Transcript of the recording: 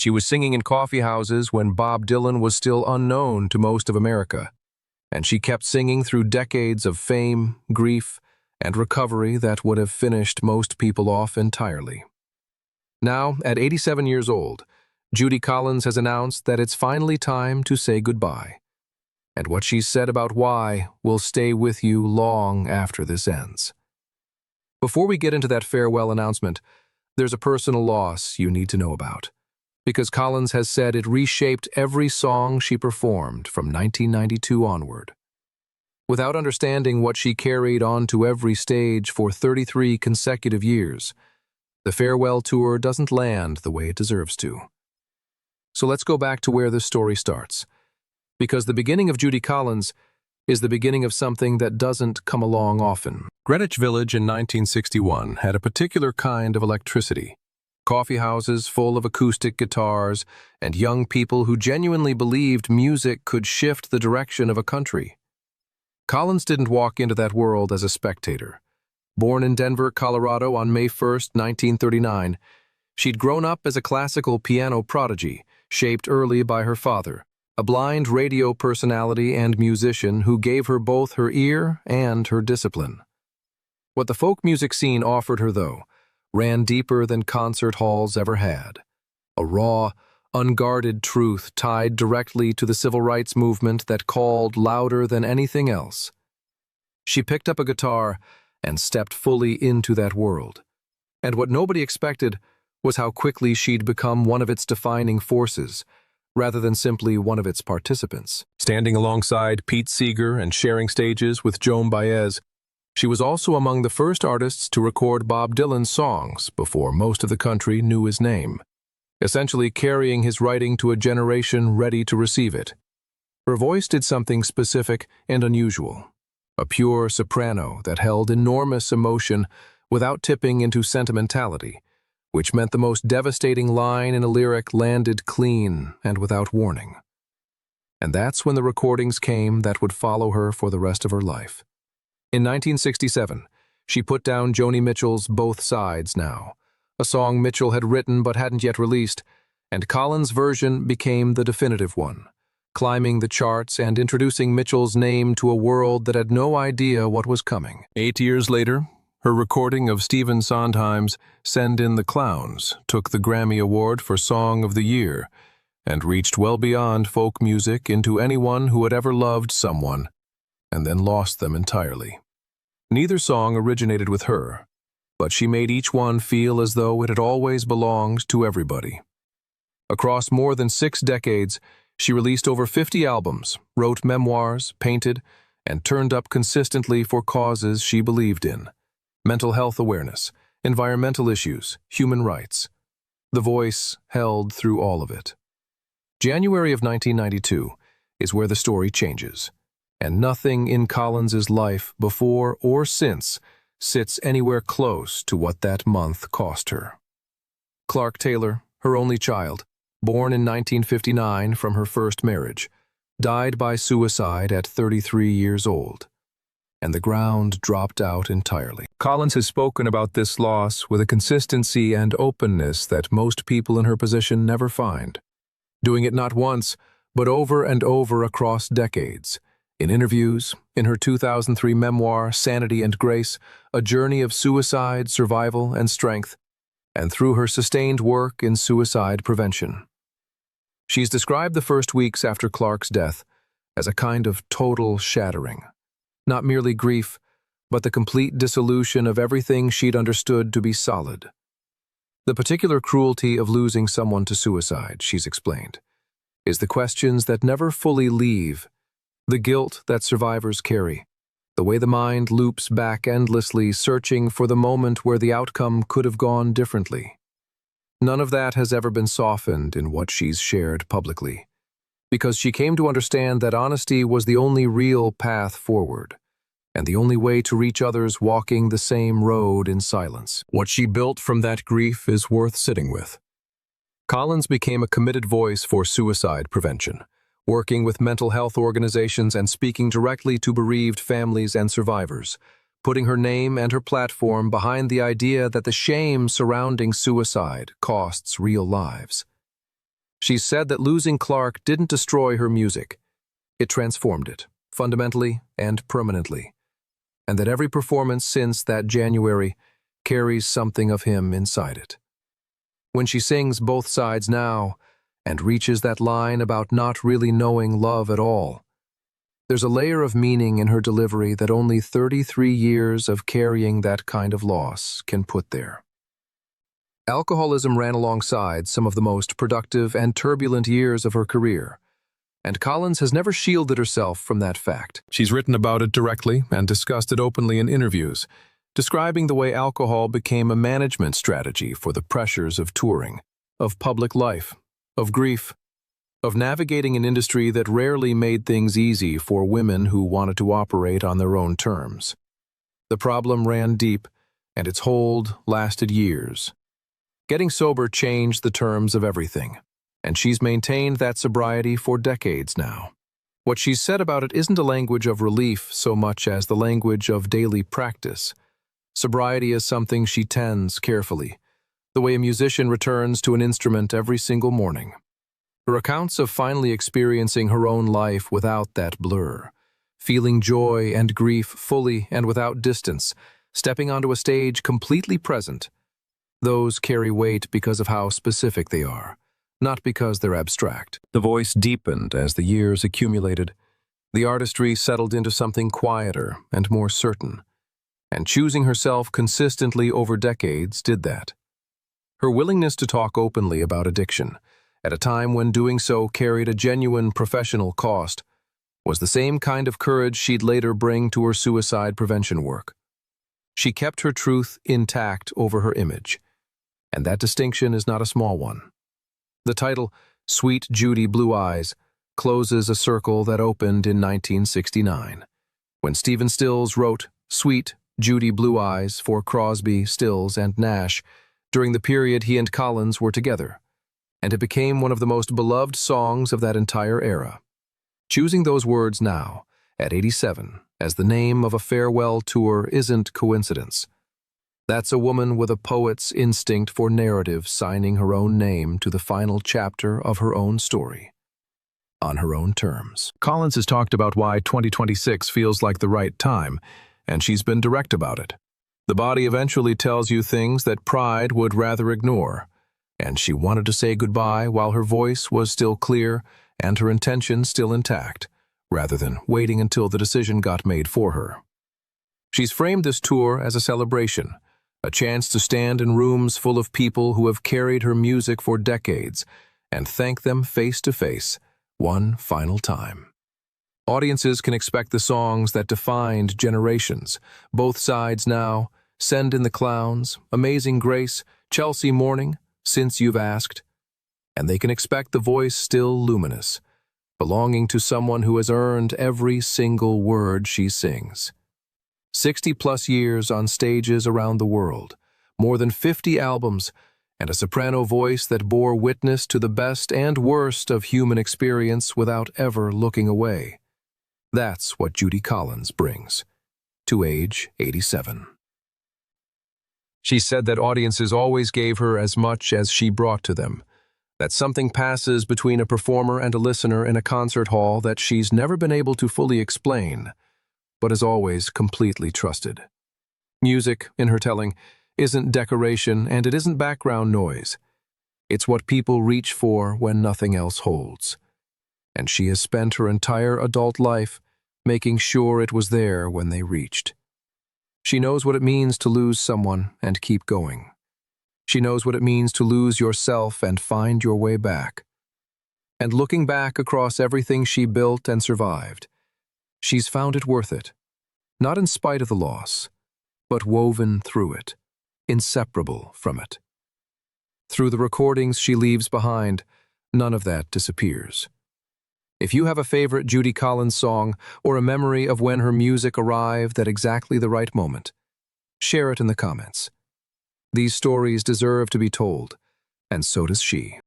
She was singing in coffee houses when Bob Dylan was still unknown to most of America, and she kept singing through decades of fame, grief, and recovery that would have finished most people off entirely. Now, at 87 years old, Judy Collins has announced that it's finally time to say goodbye. And what she's said about why will stay with you long after this ends. Before we get into that farewell announcement, there's a personal loss you need to know about, because Collins has said it reshaped every song she performed from 1992 onward. Without understanding what she carried onto every stage for 33 consecutive years, the farewell tour doesn't land the way it deserves to. So let's go back to where this story starts, because the beginning of Judy Collins is the beginning of something that doesn't come along often. Greenwich Village in 1961 had a particular kind of electricity. Coffee houses full of acoustic guitars and young people who genuinely believed music could shift the direction of a country. Collins didn't walk into that world as a spectator. Born in Denver, Colorado on May 1st, 1939, she'd grown up as a classical piano prodigy, shaped early by her father, a blind radio personality and musician who gave her both her ear and her discipline. What the folk music scene offered her, though, ran deeper than concert halls ever had. A raw, unguarded truth tied directly to the civil rights movement that called louder than anything else. She picked up a guitar and stepped fully into that world. And what nobody expected was how quickly she'd become one of its defining forces, rather than simply one of its participants. Standing alongside Pete Seeger and sharing stages with Joan Baez, she was also among the first artists to record Bob Dylan's songs before most of the country knew his name, essentially carrying his writing to a generation ready to receive it. Her voice did something specific and unusual, a pure soprano that held enormous emotion without tipping into sentimentality, which meant the most devastating line in a lyric landed clean and without warning. And that's when the recordings came that would follow her for the rest of her life. In 1967, she put down Joni Mitchell's Both Sides Now, a song Mitchell had written but hadn't yet released, and Collins' version became the definitive one, climbing the charts and introducing Mitchell's name to a world that had no idea what was coming. 8 years later, her recording of Stephen Sondheim's Send in the Clowns took the Grammy Award for Song of the Year and reached well beyond folk music into anyone who had ever loved someone and then lost them entirely. Neither song originated with her, but she made each one feel as though it had always belonged to everybody. Across more than 6 decades, she released over 50 albums, wrote memoirs, painted, and turned up consistently for causes she believed in: mental health awareness, environmental issues, human rights. The voice held through all of it. January of 1992 is where the story changes, and nothing in Collins's life before or since sits anywhere close to what that month cost her. Clark Taylor, her only child, born in 1959 from her first marriage, died by suicide at 33 years old, and the ground dropped out entirely. Collins has spoken about this loss with a consistency and openness that most people in her position never find, doing it not once, but over and over across decades, in interviews, in her 2003 memoir, Sanity and Grace, a journey of suicide, survival, and strength, and through her sustained work in suicide prevention. She's described the first weeks after Clark's death as a kind of total shattering. Not merely grief, but the complete dissolution of everything she'd understood to be solid. The particular cruelty of losing someone to suicide, she's explained, is the questions that never fully leave, the guilt that survivors carry, the way the mind loops back endlessly, searching for the moment where the outcome could have gone differently. None of that has ever been softened in what she's shared publicly, because she came to understand that honesty was the only real path forward, and the only way to reach others walking the same road in silence. What she built from that grief is worth sitting with. Collins became a committed voice for suicide prevention, working with mental health organizations and speaking directly to bereaved families and survivors, putting her name and her platform behind the idea that the shame surrounding suicide costs real lives. She said that losing Clark didn't destroy her music. It transformed it, fundamentally and permanently, and that every performance since that January carries something of him inside it. When she sings Both Sides Now and reaches that line about not really knowing love at all, there's a layer of meaning in her delivery that only 33 years of carrying that kind of loss can put there. Alcoholism ran alongside some of the most productive and turbulent years of her career, and Collins has never shielded herself from that fact. She's written about it directly and discussed it openly in interviews, describing the way alcohol became a management strategy for the pressures of touring, of public life, of grief, of navigating an industry that rarely made things easy for women who wanted to operate on their own terms. The problem ran deep, and its hold lasted years. Getting sober changed the terms of everything, and she's maintained that sobriety for decades now. What she's said about it isn't a language of relief so much as the language of daily practice. Sobriety is something she tends carefully, the way a musician returns to an instrument every single morning. Her accounts of finally experiencing her own life without that blur, feeling joy and grief fully and without distance, stepping onto a stage completely present, those carry weight because of how specific they are, not because they're abstract. The voice deepened as the years accumulated. The artistry settled into something quieter and more certain, and choosing herself consistently over decades did that. Her willingness to talk openly about addiction, at a time when doing so carried a genuine professional cost, was the same kind of courage she'd later bring to her suicide prevention work. She kept her truth intact over her image, and that distinction is not a small one. The title, Sweet Judy Blue Eyes, closes a circle that opened in 1969, when Stephen Stills wrote Sweet Judy Blue Eyes for Crosby, Stills, and Nash during the period he and Collins were together, and it became one of the most beloved songs of that entire era. Choosing those words now, at 87, as the name of a farewell tour isn't coincidence. That's a woman with a poet's instinct for narrative signing her own name to the final chapter of her own story, on her own terms. Collins has talked about why 2026 feels like the right time, and she's been direct about it. The body eventually tells you things that pride would rather ignore, and she wanted to say goodbye while her voice was still clear and her intention still intact, rather than waiting until the decision got made for her. She's framed this tour as a celebration, a chance to stand in rooms full of people who have carried her music for decades and thank them face to face, one final time. Audiences can expect the songs that defined generations, Both Sides Now, Send in the Clowns, Amazing Grace, Chelsea Morning, Since You've Asked, and they can expect the voice still luminous, belonging to someone who has earned every single word she sings. 60-plus years on stages around the world, more than 50 albums, and a soprano voice that bore witness to the best and worst of human experience without ever looking away. That's what Judy Collins brings, to age 87. She said that audiences always gave her as much as she brought to them, that something passes between a performer and a listener in a concert hall that she's never been able to fully explain, but has always completely trusted. Music, in her telling, isn't decoration and it isn't background noise. It's what people reach for when nothing else holds. And she has spent her entire adult life making sure it was there when they reached. She knows what it means to lose someone and keep going. She knows what it means to lose yourself and find your way back. And looking back across everything she built and survived, she's found it worth it, not in spite of the loss, but woven through it, inseparable from it. Through the recordings she leaves behind, none of that disappears. If you have a favorite Judy Collins song or a memory of when her music arrived at exactly the right moment, share it in the comments. These stories deserve to be told, and so does she.